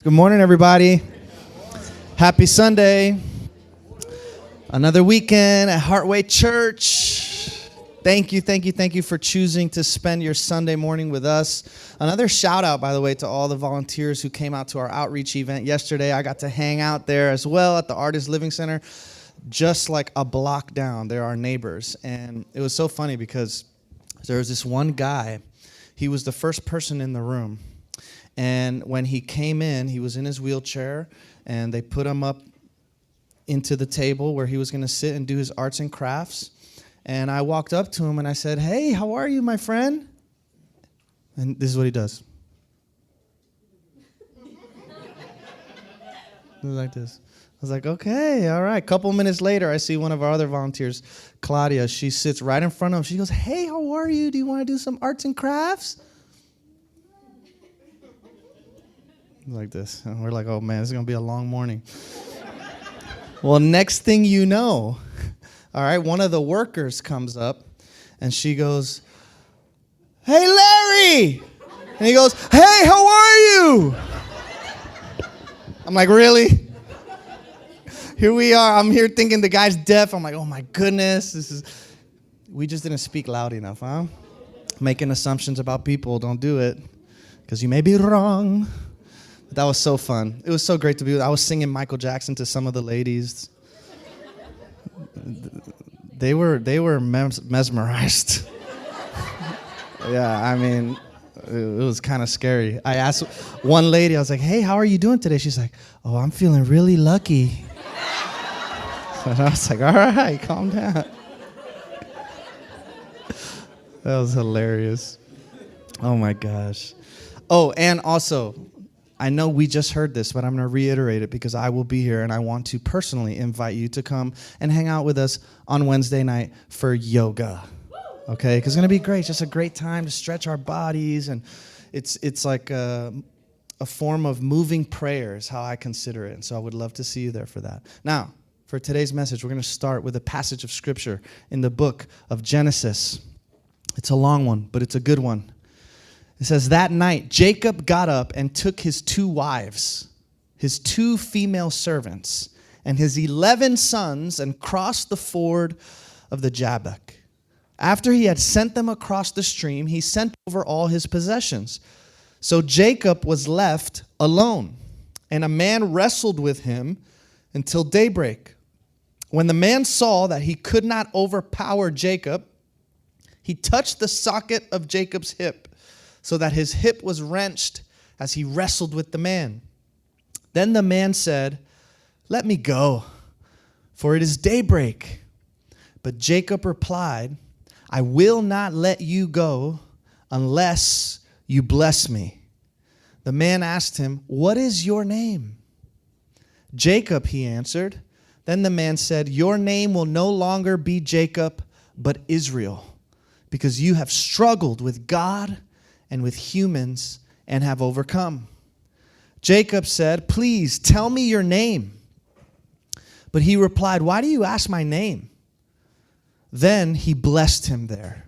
Good morning, everybody. Happy Sunday. Another weekend at Heartway Church. Thank you for choosing to spend your Sunday morning with us. Another shout out, by the way, to all the volunteers who came out to our outreach event yesterday. I got to hang out there as well at the Artist Living Center, just like a block down. They're our neighbors. And it was so funny because there was this one guy. He was the first person in the room. And when he came in, he was in his wheelchair, and they put him up into the table where he was going to sit and do his arts and crafts. And I walked up to him, and I said, "Hey, how are you, my friend?" And this is what he does. He was like this. I was like, okay, all right. A couple minutes later, I see one of our other volunteers, Claudia. She sits right in front of him. She goes, "Hey, how are you? Do you want to do some arts and crafts?" Like this. And we're like, oh, man, this is going to be a long morning. Well, next thing you know, all right, one of the workers comes up, and she goes, "Hey, Larry!" And he goes, "Hey, how are you?" I'm like, really? Here we are. I'm here thinking the guy's deaf. I'm like, oh, my goodness. We just didn't speak loud enough, huh? Making assumptions about people. Don't do it, because you may be wrong. That was so fun. It was so great to be with. I was singing Michael Jackson to some of the ladies. They were mesmerized. Yeah, I mean, it was kind of scary. I asked one lady, I was like, "Hey, how are you doing today?" She's like, "Oh, I'm feeling really lucky." And I was like, all right, calm down. That was hilarious. Oh, my gosh. Oh, and also, I know we just heard this, but I'm going to reiterate it because I will be here, and I want to personally invite you to come and hang out with us on Wednesday night for yoga, okay? Because it's going to be great. It's just a great time to stretch our bodies, and it's like a form of moving prayer is how I consider it, and so I would love to see you there for that. Now, for today's message, we're going to start with a passage of Scripture in the book of Genesis. It's a long one, but it's a good one. It says, that night, Jacob got up and took his 2 wives, his 2 female servants, and his 11 sons and crossed the ford of the Jabbok. After he had sent them across the stream, he sent over all his possessions. So Jacob was left alone, and a man wrestled with him until daybreak. When the man saw that he could not overpower Jacob, he touched the socket of Jacob's hip, so that his hip was wrenched as he wrestled with the man. Then the man said, "Let me go, for it is daybreak." But Jacob replied, "I will not let you go unless you bless me." The man asked him, "What is your name?" "Jacob," he answered. Then the man said, "Your name will no longer be Jacob, but Israel, because you have struggled with God and with humans and have overcome." Jacob said, "Please tell me your name." But he replied, "Why do you ask my name?" Then he blessed him there.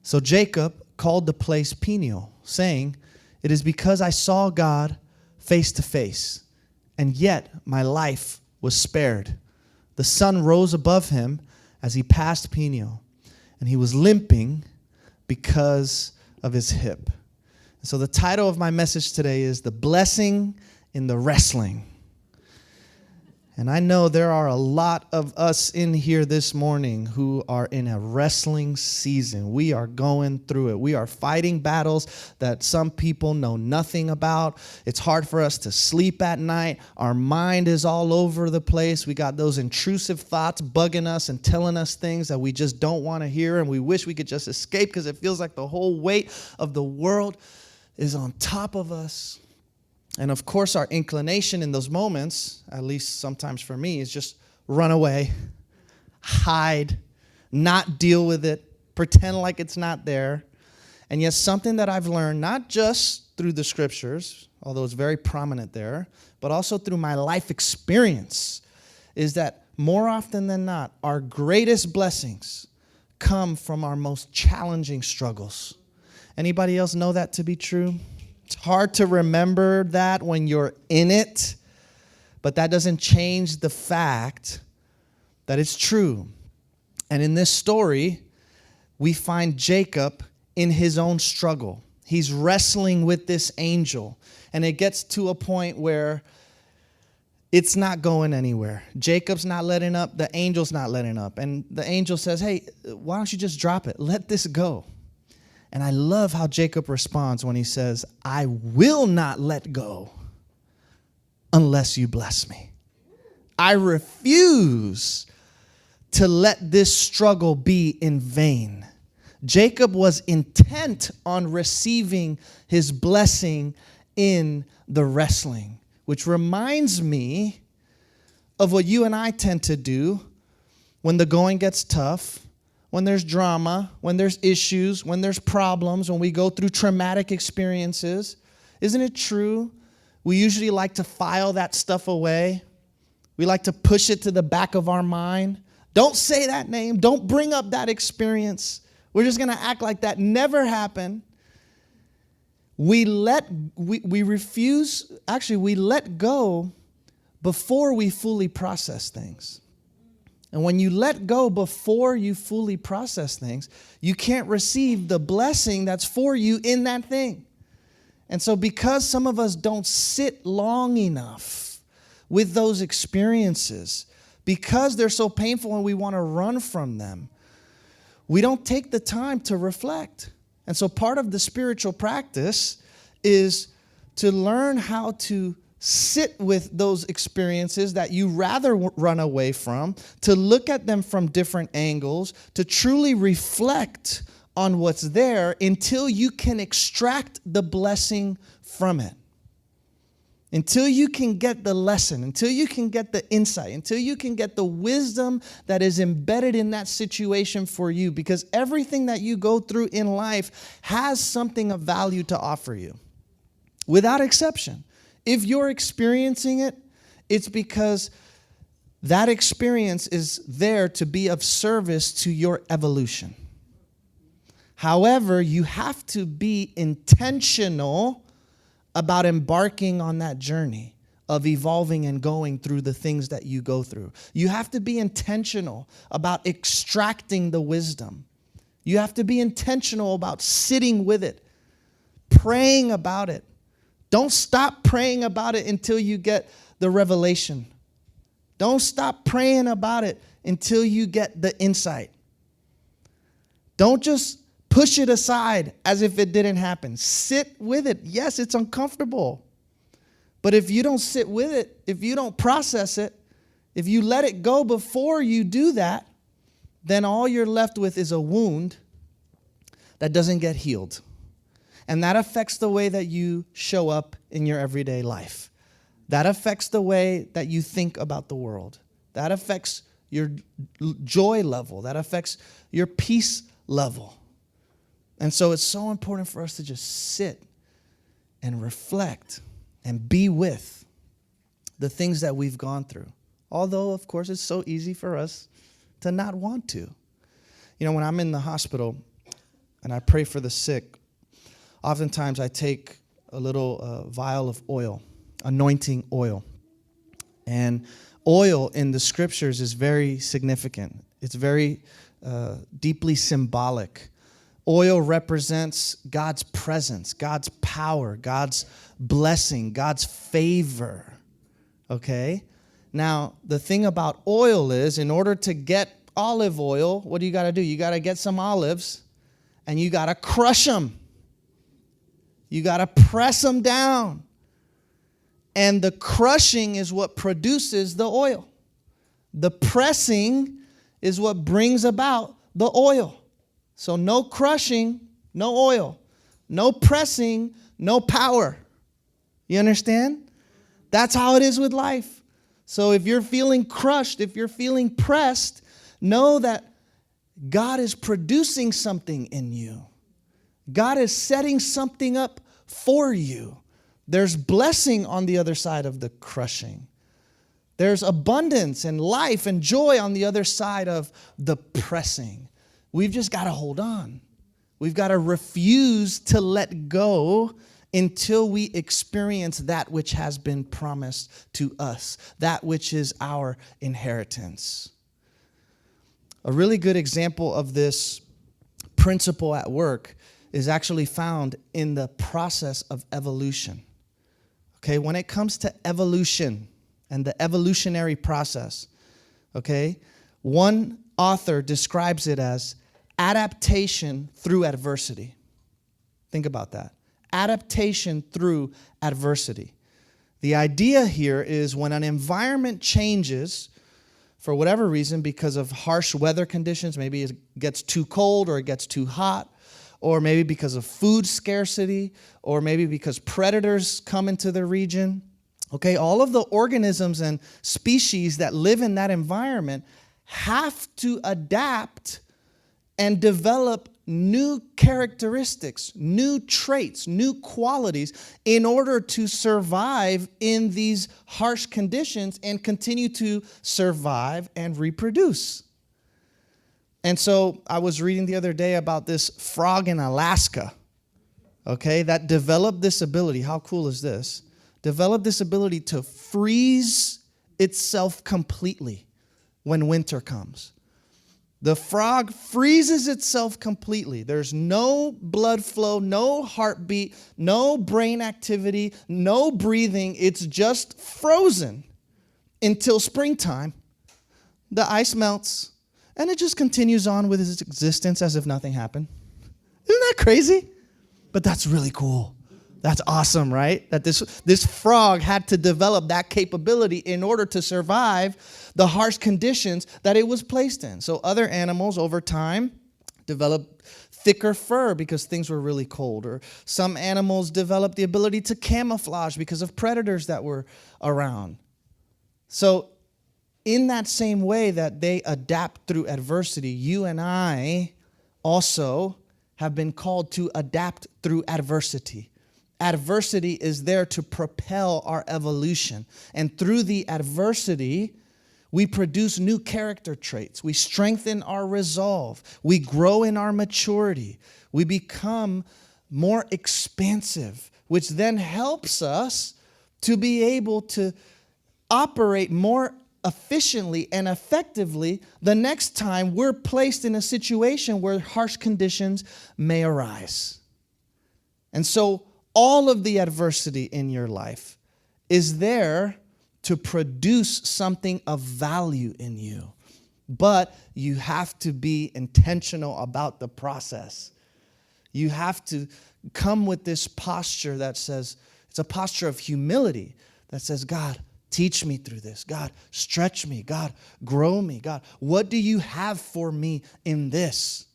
So Jacob called the place Peniel, saying, "It is because I saw God face to face, and yet my life was spared." The sun rose above him as he passed Peniel, and he was limping because of his hip. So the title of my message today is The Blessing in the Wrestling. And I know there are a lot of us in here this morning who are in a wrestling season. We are going through it. We are fighting battles that some people know nothing about. It's hard for us to sleep at night. Our mind is all over the place. We got those intrusive thoughts bugging us and telling us things that we just don't want to hear, and we wish we could just escape because it feels like the whole weight of the world is on top of us. And of course, our inclination in those moments, at least sometimes for me, is just run away, hide, not deal with it, pretend like it's not there. And yet something that I've learned, not just through the scriptures, although it's very prominent there, but also through my life experience, is that more often than not, our greatest blessings come from our most challenging struggles. Anybody else know that to be true? It's hard to remember that when you're in it, but that doesn't change the fact that it's true. And in this story, we find Jacob in his own struggle. He's wrestling with this angel, and it gets to a point where it's not going anywhere. Jacob's not letting up. The angel's not letting up. And the angel says, hey, why don't you just drop it? Let this go. And I love how Jacob responds when he says, I will not let go unless you bless me. I refuse to let this struggle be in vain. Jacob was intent on receiving his blessing in the wrestling, which reminds me of what you and I tend to do when the going gets tough, when there's drama, when there's issues, when there's problems, when we go through traumatic experiences. Isn't it true? We usually like to file that stuff away. We like to push it to the back of our mind. Don't say that name. Don't bring up that experience. We're just going to act like that never happened. We let go before we fully process things. And when you let go before you fully process things, you can't receive the blessing that's for you in that thing. And so because some of us don't sit long enough with those experiences, because they're so painful and we want to run from them, we don't take the time to reflect. And so part of the spiritual practice is to learn how to sit with those experiences that you rather run away from, to look at them from different angles, to truly reflect on what's there until you can extract the blessing from it. Until you can get the lesson, until you can get the insight, until you can get the wisdom that is embedded in that situation for you. Because everything that you go through in life has something of value to offer you, without exception. If you're experiencing it, it's because that experience is there to be of service to your evolution. However, you have to be intentional about embarking on that journey of evolving and going through the things that you go through. You have to be intentional about extracting the wisdom. You have to be intentional about sitting with it, praying about it. Don't stop praying about it until you get the revelation. Don't stop praying about it until you get the insight. Don't just push it aside as if it didn't happen. Sit with it. Yes, it's uncomfortable. But if you don't sit with it, if you don't process it, if you let it go before you do that, then all you're left with is a wound that doesn't get healed. And that affects the way that you show up in your everyday life. That affects the way that you think about the world. That affects your joy level. That affects your peace level. And so it's so important for us to just sit and reflect and be with the things that we've gone through. Although, of course, it's so easy for us to not want to. You know, when I'm in the hospital and I pray for the sick, oftentimes I take a little vial of oil, anointing oil. And oil in the scriptures is very significant. It's very deeply symbolic. Oil represents God's presence, God's power, God's blessing, God's favor. Okay? Now, the thing about oil is, in order to get olive oil, what do? You got to get some olives, and you got to crush them. You got to press them down. And the crushing is what produces the oil. The pressing is what brings about the oil. So no crushing, no oil. No pressing, no power. You understand? That's how it is with life. So if you're feeling crushed, if you're feeling pressed, know that God is producing something in you. God is setting something up for you. There's blessing on the other side of the crushing. There's abundance and life and joy on the other side of the pressing. We've just got to hold on. We've got to refuse to let go until we experience that which has been promised to us, that which is our inheritance. A really good example of this principle at work is actually found in the process of evolution. Okay, when it comes to evolution and the evolutionary process, okay, one author describes it as adaptation through adversity. Think about that. Adaptation through adversity. The idea here is when an environment changes for whatever reason, because of harsh weather conditions, maybe it gets too cold or it gets too hot, or maybe because of food scarcity, or maybe because predators come into the region. Okay, all of the organisms and species that live in that environment have to adapt and develop new characteristics, new traits, new qualities in order to survive in these harsh conditions and continue to survive and reproduce. And so I was reading the other day about this frog in Alaska, okay, that developed this ability. How cool is this? Developed this ability to freeze itself completely when winter comes. The frog freezes itself completely. There's no blood flow, no heartbeat, no brain activity, no breathing. It's just frozen until springtime. The ice melts, and it just continues on with its existence as if nothing happened. Isn't that crazy? But that's really cool. That's awesome, right? That this frog had to develop that capability in order to survive the harsh conditions that it was placed in. So other animals over time developed thicker fur because things were really cold. Or some animals developed the ability to camouflage because of predators that were around. So in that same way that they adapt through adversity, you and I also have been called to adapt through adversity. Adversity is there to propel our evolution. And through the adversity, we produce new character traits. We strengthen our resolve. We grow in our maturity. We become more expansive, which then helps us to be able to operate more efficiently and effectively the next time we're placed in a situation where harsh conditions may arise. And so all of the adversity in your life is there to produce something of value in you. But you have to be intentional about the process. You have to come with this posture that says, it's a posture of humility that says, God, teach me through this. God, stretch me. God, grow me. God, what do you have for me in this?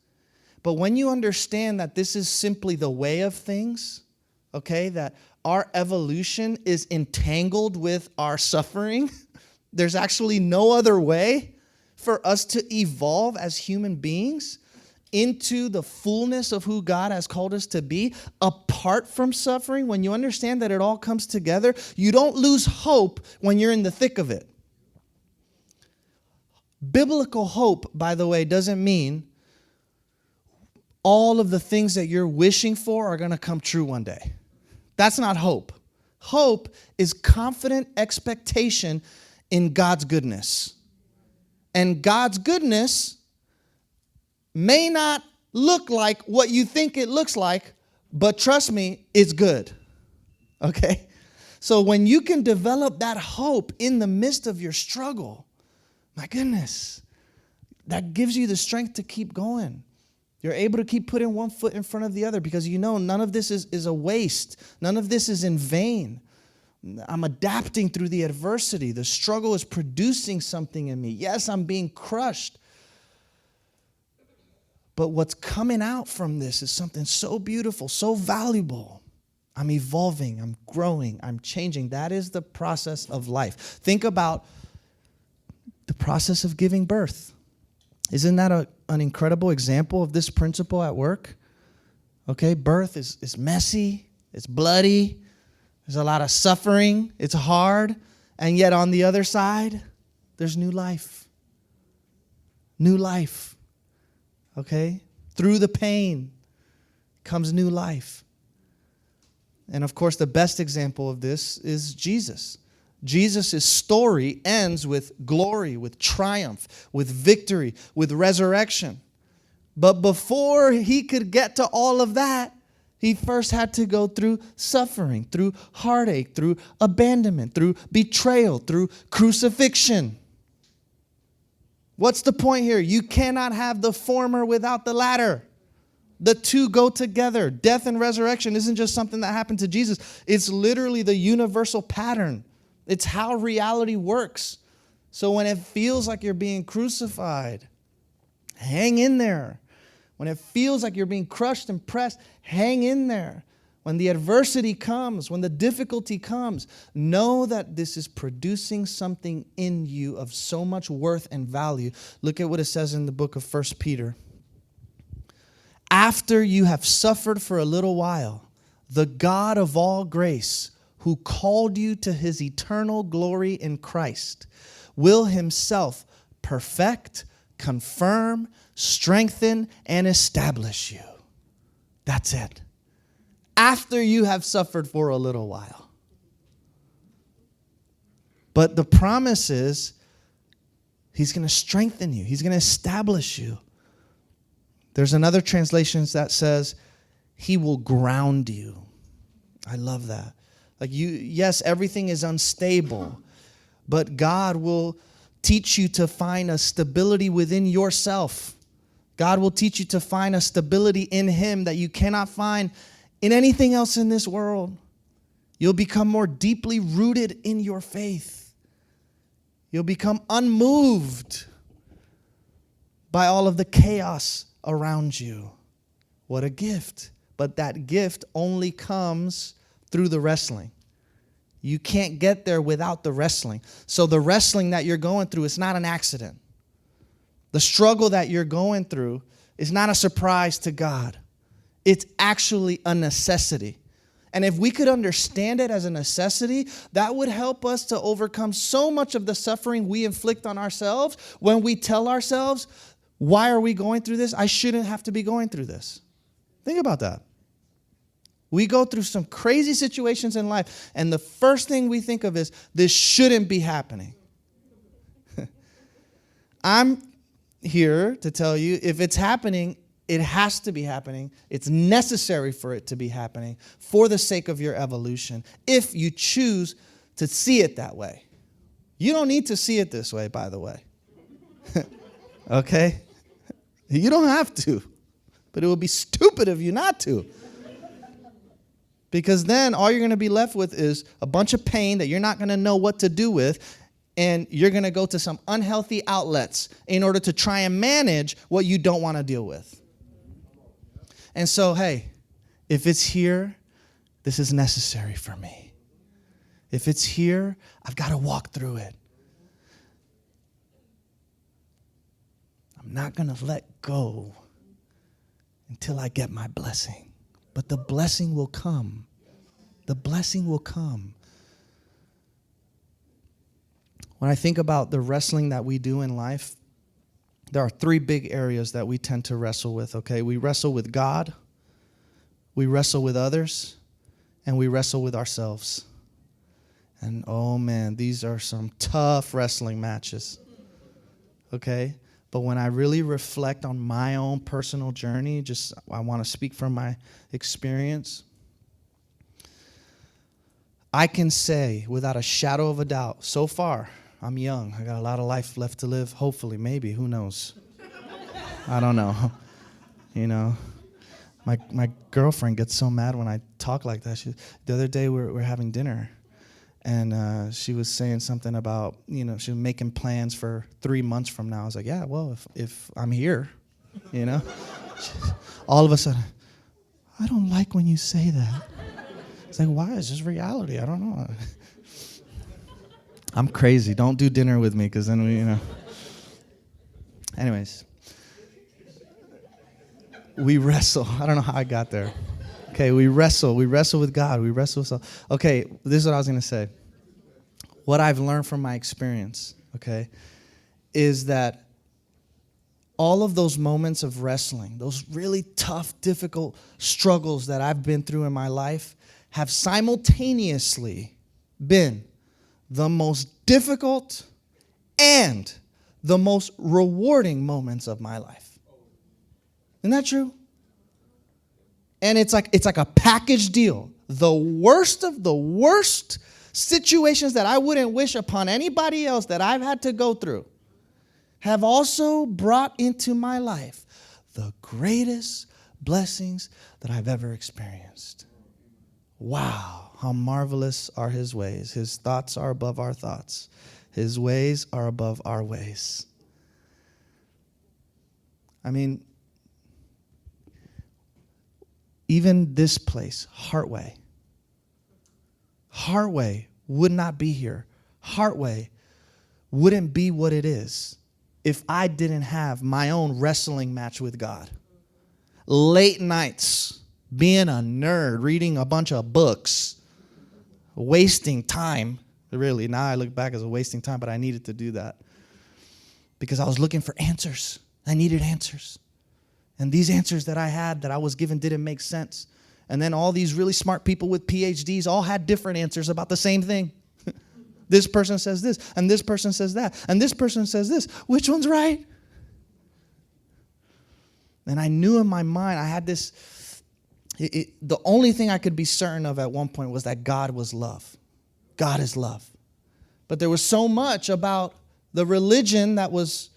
But when you understand that this is simply the way of things, okay, that our evolution is entangled with our suffering, there's actually no other way for us to evolve as human beings into the fullness of who God has called us to be apart from suffering. When you understand that it all comes together, you don't lose hope when you're in the thick of it. Biblical hope, by the way, doesn't mean all of the things that you're wishing for are going to come true one day. That's not hope. Hope is confident expectation in God's goodness. And God's goodness may not look like what you think it looks like, but trust me, it's good. Okay? So when you can develop that hope in the midst of your struggle, my goodness, that gives you the strength to keep going. You're able to keep putting one foot in front of the other because you know none of this is a waste. None of this is in vain. I'm adapting through the adversity. The struggle is producing something in me. Yes, I'm being crushed. But what's coming out from this is something so beautiful, so valuable. I'm evolving, I'm growing, I'm changing. That is the process of life. Think about the process of giving birth. Isn't that an incredible example of this principle at work? Okay, birth is messy, it's bloody, there's a lot of suffering, it's hard, and yet on the other side, there's new life. New life. Okay? Through the pain comes new life. And of course, the best example of this is Jesus. Jesus' story ends with glory, with triumph, with victory, with resurrection. But before he could get to all of that, he first had to go through suffering, through heartache, through abandonment, through betrayal, through crucifixion. What's the point here? You cannot have the former without the latter. The two go together. Death and resurrection isn't just something that happened to Jesus. It's literally the universal pattern. It's how reality works. So when it feels like you're being crucified, hang in there. When it feels like you're being crushed and pressed, hang in there. When the adversity comes, when the difficulty comes, know that this is producing something in you of so much worth and value. Look at what it says in the book of 1 Peter. After you have suffered for a little while, the God of all grace, who called you to his eternal glory in Christ, will himself perfect, confirm, strengthen, and establish you. That's it. After you have suffered for a little while. But the promise is he's going to strengthen you. He's going to establish you. There's another translation that says he will ground you. I love that. Like yes, everything is unstable, but God will teach you to find a stability within yourself. God will teach you to find a stability in him that you cannot find in anything else in this world. You'll become more deeply rooted in your faith. You'll become unmoved by all of the chaos around you. What a gift. But that gift only comes through the wrestling. You can't get there without the wrestling. So the wrestling that you're going through is not an accident. The struggle that you're going through is not a surprise to God. It's actually a necessity. And if we could understand it as a necessity, that would help us to overcome so much of the suffering we inflict on ourselves when we tell ourselves, why are we going through this? I shouldn't have to be going through this. Think about that. We go through some crazy situations in life, and the first thing we think of is, this shouldn't be happening. I'm here to tell you, if it's happening, it has to be happening. It's necessary for it to be happening for the sake of your evolution, if you choose to see it that way. You don't need to see it this way, by the way. Okay? You don't have to, but it would be stupid of you not to. Because then all you're going to be left with is a bunch of pain that you're not going to know what to do with, and you're going to go to some unhealthy outlets in order to try and manage what you don't want to deal with. And so, hey, if it's here, this is necessary for me. If it's here, I've got to walk through it. I'm not going to let go until I get my blessing. But the blessing will come. The blessing will come. When I think about the wrestling that we do in life, there are three big areas that we tend to wrestle with, okay? We wrestle with God, we wrestle with others, and we wrestle with ourselves. And oh man, these are some tough wrestling matches, okay? But when I really reflect on my own personal journey, I want to speak from my experience, I can say without a shadow of a doubt, so far, I'm young. I got a lot of life left to live, hopefully, maybe, who knows? I don't know. You know, my girlfriend gets so mad when I talk like that. The other day, we're having dinner. And she was saying something about, she was making plans for 3 months from now. I was like, yeah, well, if I'm here, All of a sudden, I don't like when you say that. It's like, why? It's just reality. I don't know. I'm crazy. Don't do dinner with me because then we, Anyways. We wrestle. I don't know how I got there. Okay, we wrestle. We wrestle with God. We wrestle with self. Okay, this is what I was going to say. What I've learned from my experience, okay, is that all of those moments of wrestling, those really tough, difficult struggles that I've been through in my life have simultaneously been the most difficult and the most rewarding moments of my life. Isn't that true? And it's like a package deal. The worst of the worst situations that I wouldn't wish upon anybody else that I've had to go through have also brought into my life the greatest blessings that I've ever experienced. Wow, how marvelous are his ways. His thoughts are above our thoughts. His ways are above our ways. I mean, even this place, Heartway would not be here. Heartway wouldn't be what it is if I didn't have my own wrestling match with God. Late nights, being a nerd, reading a bunch of books, wasting time. Really, now I look back as a wasting time, but I needed to do that because I was looking for answers. I needed answers. And these answers that I had, that I was given, didn't make sense. And then all these really smart people with PhDs all had different answers about the same thing. This person says this, and this person says that, and this person says this. Which one's right? And I knew in my mind, I had this, the only thing I could be certain of at one point was that God was love. God is love. But there was so much about the religion that was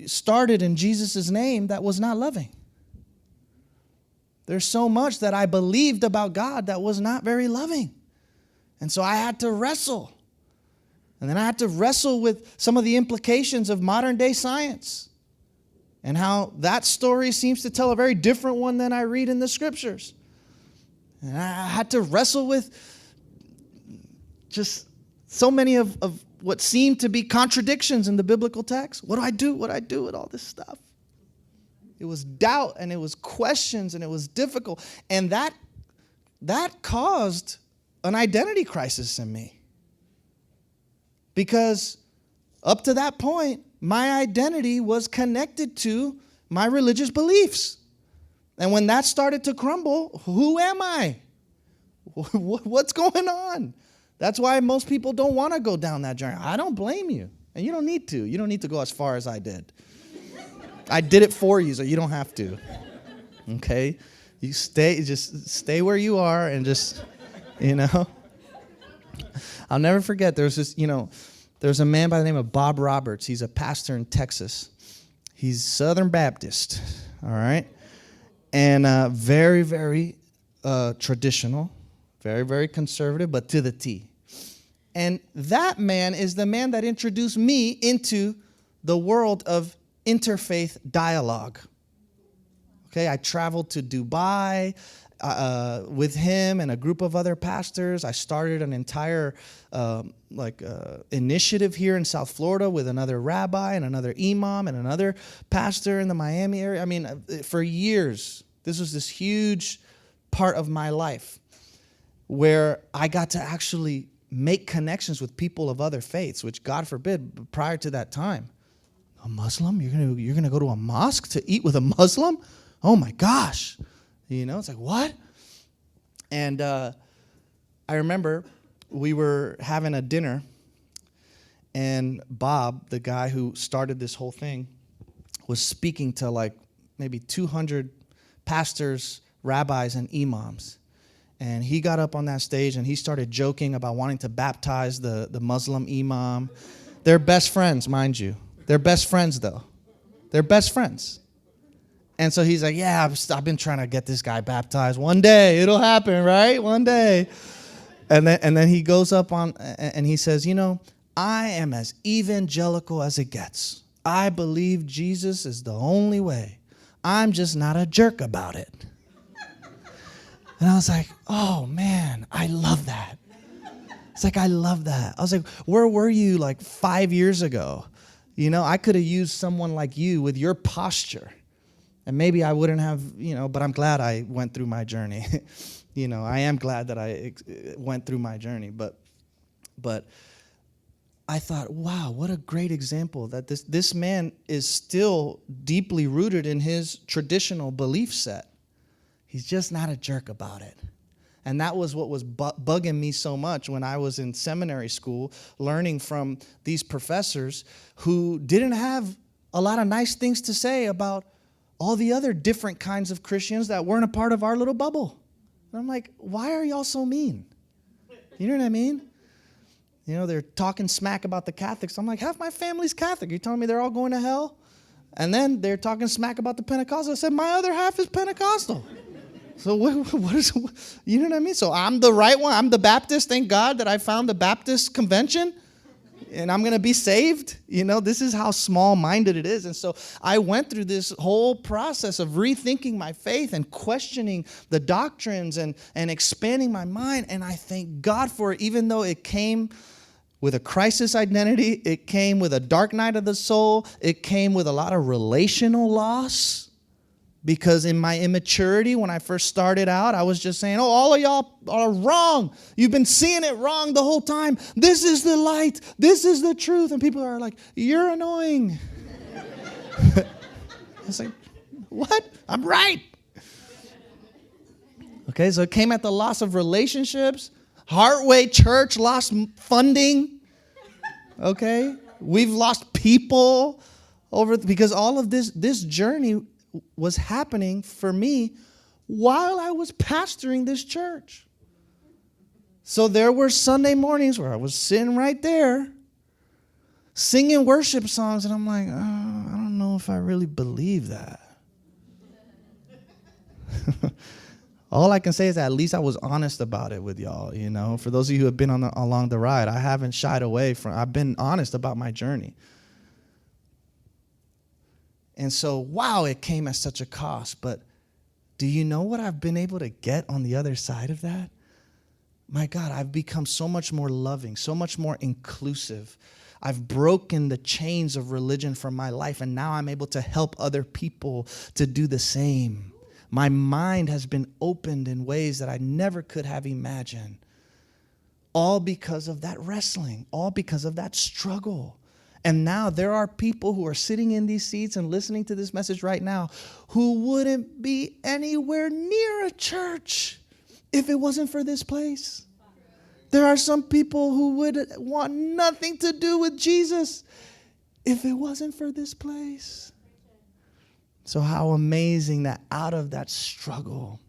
started in Jesus' name that was not loving. There's so much that I believed about God that was not very loving. And so I had to wrestle. And then I had to wrestle with some of the implications of modern day science and how that story seems to tell a very different one than I read in the scriptures. And I had to wrestle with just so many of what seemed to be contradictions in the biblical text. What do I do? What do I do with all this stuff? It was doubt and it was questions and it was difficult. And that caused an identity crisis in me. Because up to that point, my identity was connected to my religious beliefs. And when that started to crumble, who am I? What's going on? That's why most people don't want to go down that journey. I don't blame you. And you don't need to. You don't need to go as far as I did. I did it for you, so you don't have to. Okay? You just stay where you are and just, I'll never forget, there's a man by the name of Bob Roberts. He's a pastor in Texas. He's Southern Baptist, all right? And very, very traditional, very, very conservative, but to the T. And that man is the man that introduced me into the world of interfaith dialogue. Okay, I traveled to Dubai with him and a group of other pastors. I started an entire initiative here in South Florida with another rabbi and another imam and another pastor in the Miami area. I mean, for years, this was this huge part of my life where I got to actually make connections with people of other faiths, which God forbid, prior to that time. A Muslim? You're gonna go to a mosque to eat with a Muslim? Oh my gosh. It's like, what? And I remember we were having a dinner, and Bob, the guy who started this whole thing, was speaking to maybe 200 pastors, rabbis, and imams. And he got up on that stage and he started joking about wanting to baptize the Muslim imam. They're best friends, mind you. They're best friends, though. They're best friends. And so he's like, yeah, I've been trying to get this guy baptized. One day, it'll happen, right? One day. And then he goes up on and he says, I am as evangelical as it gets. I believe Jesus is the only way. I'm just not a jerk about it. And I was like, oh, man, I love that. It's like, I love that. I was like, where were you 5 years ago? I could have used someone like you with your posture. And maybe I wouldn't have, but I'm glad I went through my journey. I am glad that I went through my journey. But I thought, wow, what a great example that this man is still deeply rooted in his traditional belief set. He's just not a jerk about it. And that was what was bugging me so much when I was in seminary school, learning from these professors who didn't have a lot of nice things to say about all the other different kinds of Christians that weren't a part of our little bubble. And I'm like, why are y'all so mean? You know what I mean? You know, they're talking smack about the Catholics. I'm like, half my family's Catholic. You're telling me they're all going to hell? And then they're talking smack about the Pentecostals. I said, my other half is Pentecostal. So what is, you know what I mean? So I'm the right one. I'm the Baptist. Thank God that I found the Baptist convention. And I'm going to be saved. You know, this is how small-minded it is. And so I went through this whole process of rethinking my faith and questioning the doctrines and expanding my mind. And I thank God for it, even though it came with a crisis identity. It came with a dark night of the soul. It came with a lot of relational loss. Because in my immaturity, when I first started out, I was just saying, oh, all of y'all are wrong. You've been seeing it wrong the whole time. This is the light. This is the truth. And people are like, you're annoying. I was like, what? I'm right. Okay, so it came at the loss of relationships. Heartway Church lost funding. Okay, we've lost people because all of this journey was happening for me while I was pastoring this church. So there were Sunday mornings where I was sitting right there singing worship songs, and I'm like, oh, I don't know if I really believe that. All I can say is that at least I was honest about it with y'all, you know. For those of you who have been along the ride, I haven't shied away from, I've been honest about my journey. And so, wow, it came at such a cost. But do you know what I've been able to get on the other side of that? My God, I've become so much more loving, so much more inclusive. I've broken the chains of religion from my life, and now I'm able to help other people to do the same. My mind has been opened in ways that I never could have imagined. All because of that wrestling, all because of that struggle. And now there are people who are sitting in these seats and listening to this message right now who wouldn't be anywhere near a church if it wasn't for this place. There are some people who would want nothing to do with Jesus if it wasn't for this place. So how amazing that out of that struggle,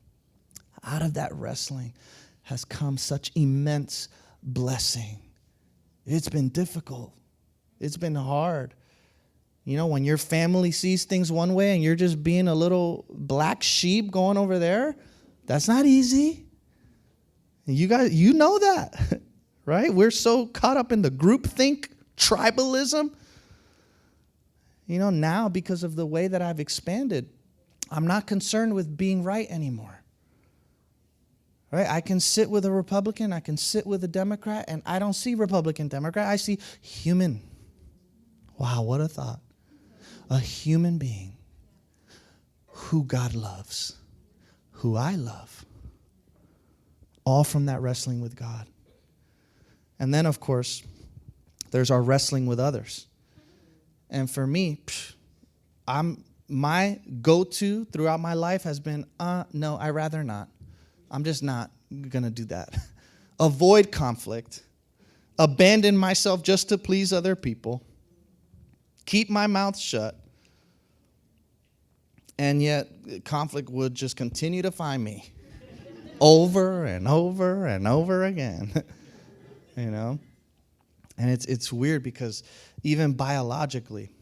out of that wrestling, has come such immense blessing. It's been difficult. It's been hard. You know, when your family sees things one way and you're just being a little black sheep going over there, that's not easy. You guys, you know that, right? We're so caught up in the groupthink, tribalism. You know, now because of the way that I've expanded, I'm not concerned with being right anymore. Right? I can sit with a Republican, I can sit with a Democrat, and I don't see Republican, Democrat. I see human. Wow, what a thought. A human being who God loves, who I love. All from that wrestling with God. And then, of course, there's our wrestling with others. And for me, my go-to throughout my life has been, no, I'd rather not. I'm just not going to do that. Avoid conflict. Abandon myself just to please other people. Keep my mouth shut. And yet, conflict would just continue to find me. Over and over and over again. You know? And it's weird because even biologically,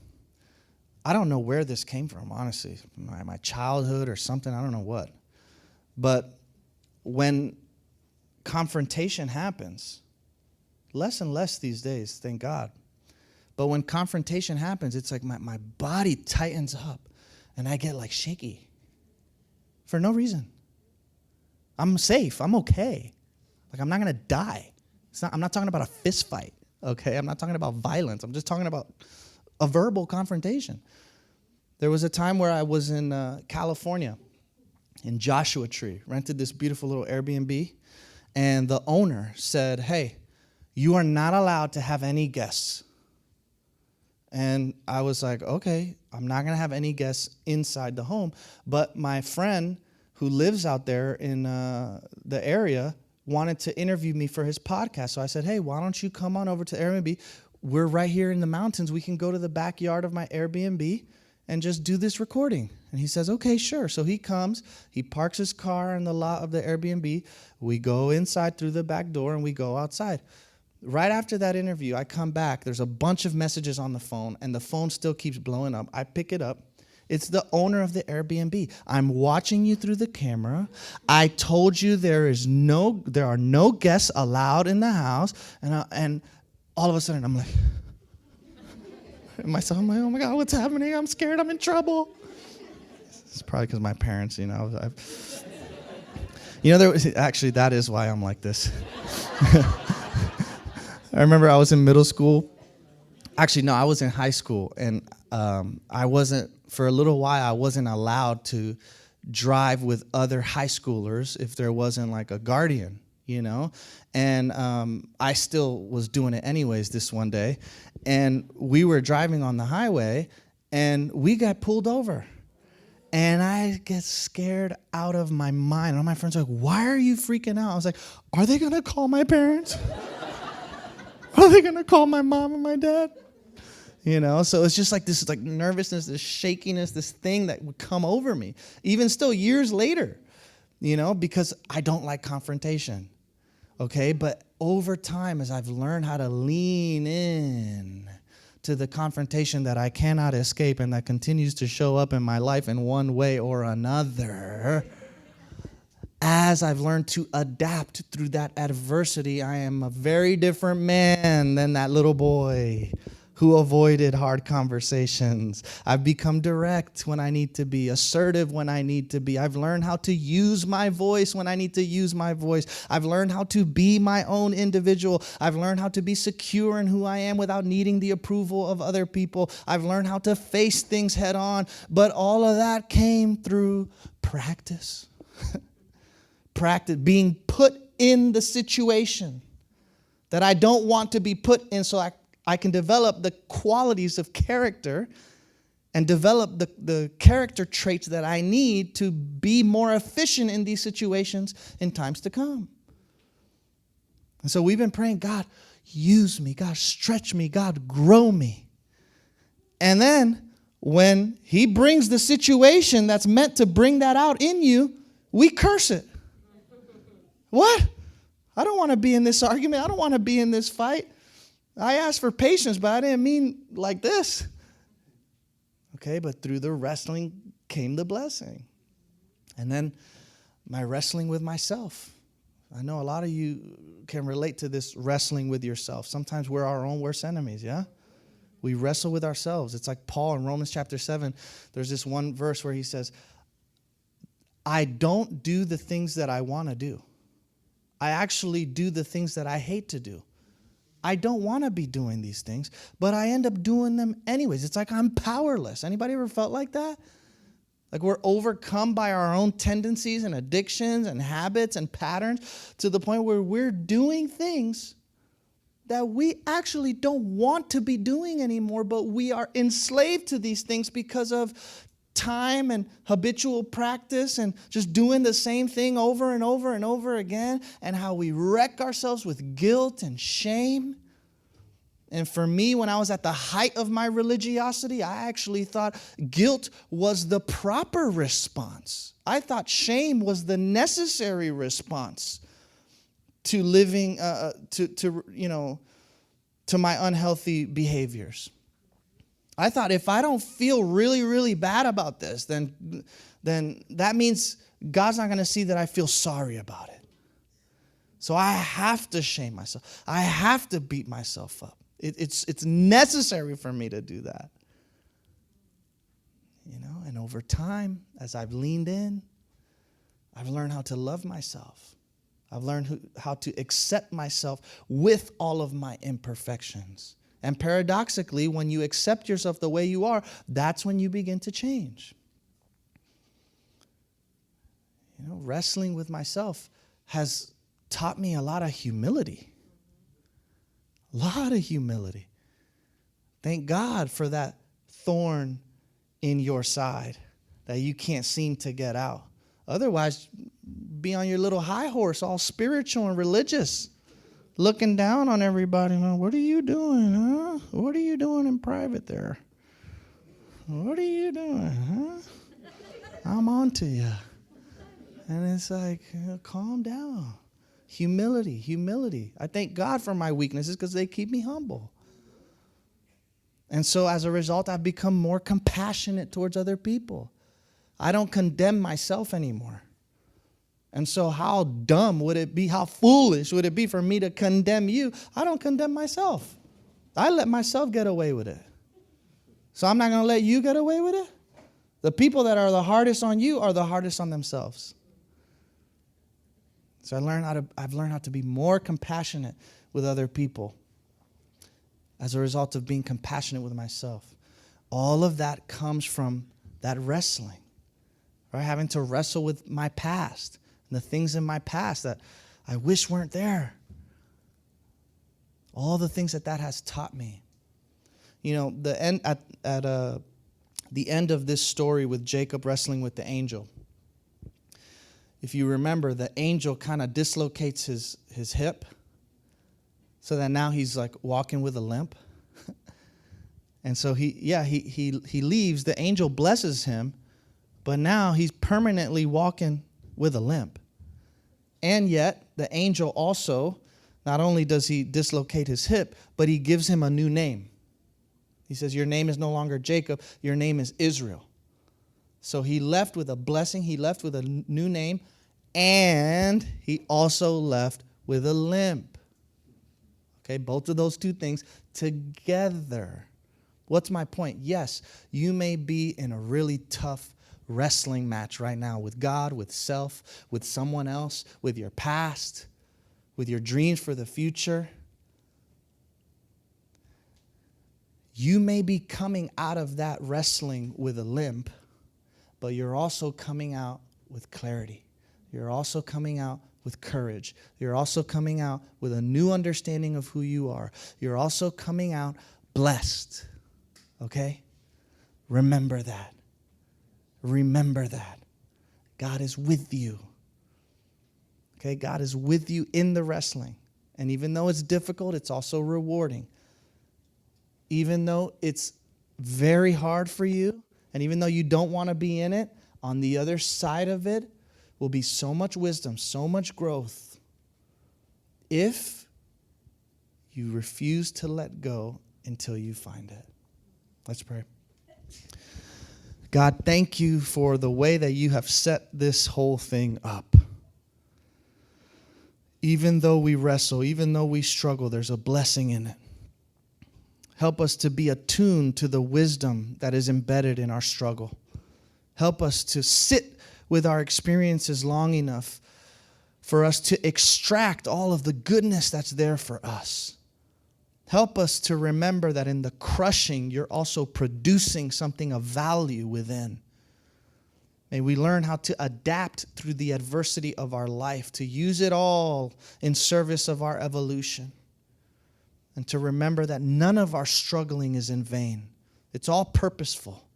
I don't know where this came from, honestly. My childhood or something, I don't know what. But when confrontation happens, less and less these days, thank God. But when confrontation happens, it's like my body tightens up and I get like shaky for no reason. I'm safe. I'm okay. Like I'm not going to die. I'm not talking about a fist fight, okay? I'm not talking about violence. I'm just talking about a verbal confrontation. There was a time where I was in California, in Joshua Tree, rented this beautiful little Airbnb, and the owner said, hey, You are not allowed to have any guests. And I was like, okay, I'm not going to have any guests inside the home. But my friend who lives out there in the area wanted to interview me for his podcast. So I said, hey, why don't you come on over to Airbnb? We're right here in the mountains. We can go to the backyard of my Airbnb and just do this recording. And he says, okay, sure. So he comes, he parks his car in the lot of the Airbnb. We go inside through the back door and we go outside. Right after that interview, I come back. There's a bunch of messages on the phone, and the phone still keeps blowing up. I pick it up. It's the owner of the Airbnb. I'm watching you through the camera. I told you there are no guests allowed in the house. And all of a sudden, I'm like, myself, I'm like, oh my God, what's happening? I'm scared. I'm in trouble. It's probably because my parents, actually, that is why I'm like this. I remember I was in middle school. Actually, no, I was in high school, and for a little while, I wasn't allowed to drive with other high schoolers if there wasn't like a guardian, And I still was doing it anyways this one day, and we were driving on the highway, and we got pulled over. And I get scared out of my mind. All my friends are like, why are you freaking out? I was like, are they going to call my parents? Are they going to call my mom and my dad? So it's just like this like nervousness, this shakiness, this thing that would come over me. Even still years later, because I don't like confrontation. Okay? But over time, as I've learned how to lean in to the confrontation that I cannot escape and that continues to show up in my life in one way or another, as I've learned to adapt through that adversity, I am a very different man than that little boy who avoided hard conversations. I've become direct when I need to be, assertive when I need to be. I've learned how to use my voice when I need to use my voice. I've learned how to be my own individual. I've learned how to be secure in who I am without needing the approval of other people. I've learned how to face things head on. But all of that came through practice. Practice, being put in the situation that I don't want to be put in, so I can develop the qualities of character and develop the character traits that I need to be more efficient in these situations in times to come. And so we've been praying, God, use me. God, stretch me. God, grow me. And then when He brings the situation that's meant to bring that out in you, we curse it. What? I don't want to be in this argument. I don't want to be in this fight. I asked for patience, but I didn't mean like this. Okay, but through the wrestling came the blessing. And then my wrestling with myself. I know a lot of you can relate to this wrestling with yourself. Sometimes we're our own worst enemies, yeah? We wrestle with ourselves. It's like Paul in Romans chapter 7. There's this one verse where he says, I don't do the things that I want to do. I actually do the things that I hate to do. I don't want to be doing these things, but I end up doing them anyways. It's like I'm powerless. Anybody ever felt like that? Like we're overcome by our own tendencies and addictions and habits and patterns to the point where we're doing things that we actually don't want to be doing anymore, but we are enslaved to these things because of time and habitual practice and just doing the same thing over and over and over again, and how we wreck ourselves with guilt and shame. And for me, when I was at the height of my religiosity, I actually thought guilt was the proper response. I thought shame was the necessary response to living, to my unhealthy behaviors. I thought if I don't feel really, really bad about this, then that means God's not going to see that I feel sorry about it. So I have to shame myself. I have to beat myself up. It's necessary for me to do that. And over time, as I've leaned in, I've learned how to love myself. I've learned how to accept myself with all of my imperfections. And paradoxically, when you accept yourself the way you are, that's when you begin to change. Wrestling with myself has taught me a lot of humility. A lot of humility. Thank God for that thorn in your side that you can't seem to get out. Otherwise, be on your little high horse, all spiritual and religious, looking down on everybody. What are you doing, huh? What are you doing in private there? What are you doing, huh? I'm on to you. And it's like, calm down. Humility. I thank God for my weaknesses because they keep me humble. And so as a result, I've become more compassionate towards other people. I don't condemn myself anymore. And so how dumb would it be, how foolish would it be for me to condemn you? I don't condemn myself. I let myself get away with it. So I'm not going to let you get away with it? The people that are the hardest on you are the hardest on themselves. So I've learned how to be more compassionate with other people as a result of being compassionate with myself. All of that comes from that wrestling, right? Having to wrestle with my past and the things in my past that I wish weren't there. All the things that has taught me. You know, the end of this story with Jacob wrestling with the angel. If you remember, the angel kind of dislocates his hip so that now he's like walking with a limp. And so he leaves. The angel blesses him, but now he's permanently walking with a limp. And yet, the angel also, not only does he dislocate his hip, but he gives him a new name. He says, your name is no longer Jacob, your name is Israel. So he left with a blessing, he left with a new name, and he also left with a limp. Okay, both of those two things together. What's my point? Yes, you may be in a really tough wrestling match right now with God, with self, with someone else, with your past, with your dreams for the future. You may be coming out of that wrestling with a limp, but you're also coming out with clarity. You're also coming out with courage. You're also coming out with a new understanding of who you are. You're also coming out blessed. Okay? Remember that. Remember that. God is with you. Okay? God is with you in the wrestling. And even though it's difficult, it's also rewarding. Even though it's very hard for you, and even though you don't want to be in it, on the other side of it will be so much wisdom, so much growth, if you refuse to let go until you find it. Let's pray. God, thank you for the way that you have set this whole thing up. Even though we wrestle, even though we struggle, there's a blessing in it. Help us to be attuned to the wisdom that is embedded in our struggle. Help us to sit with our experiences long enough for us to extract all of the goodness that's there for us. Help us to remember that in the crushing, you're also producing something of value within. May we learn how to adapt through the adversity of our life, to use it all in service of our evolution. And to remember that none of our struggling is in vain. It's all purposeful.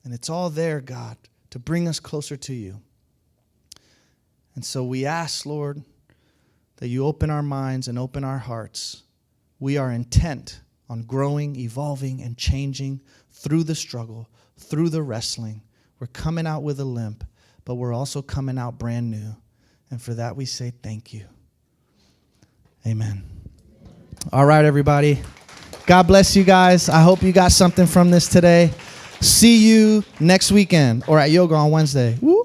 And it's all there, God, to bring us closer to you. And so we ask, Lord, that you open our minds and open our hearts. We are intent on growing, evolving, and changing through the struggle, through the wrestling. We're coming out with a limp, but we're also coming out brand new. And for that we say thank you. Amen. All right, everybody. God bless you guys. I hope you got something from this today. See you next weekend or at yoga on Wednesday. Woo!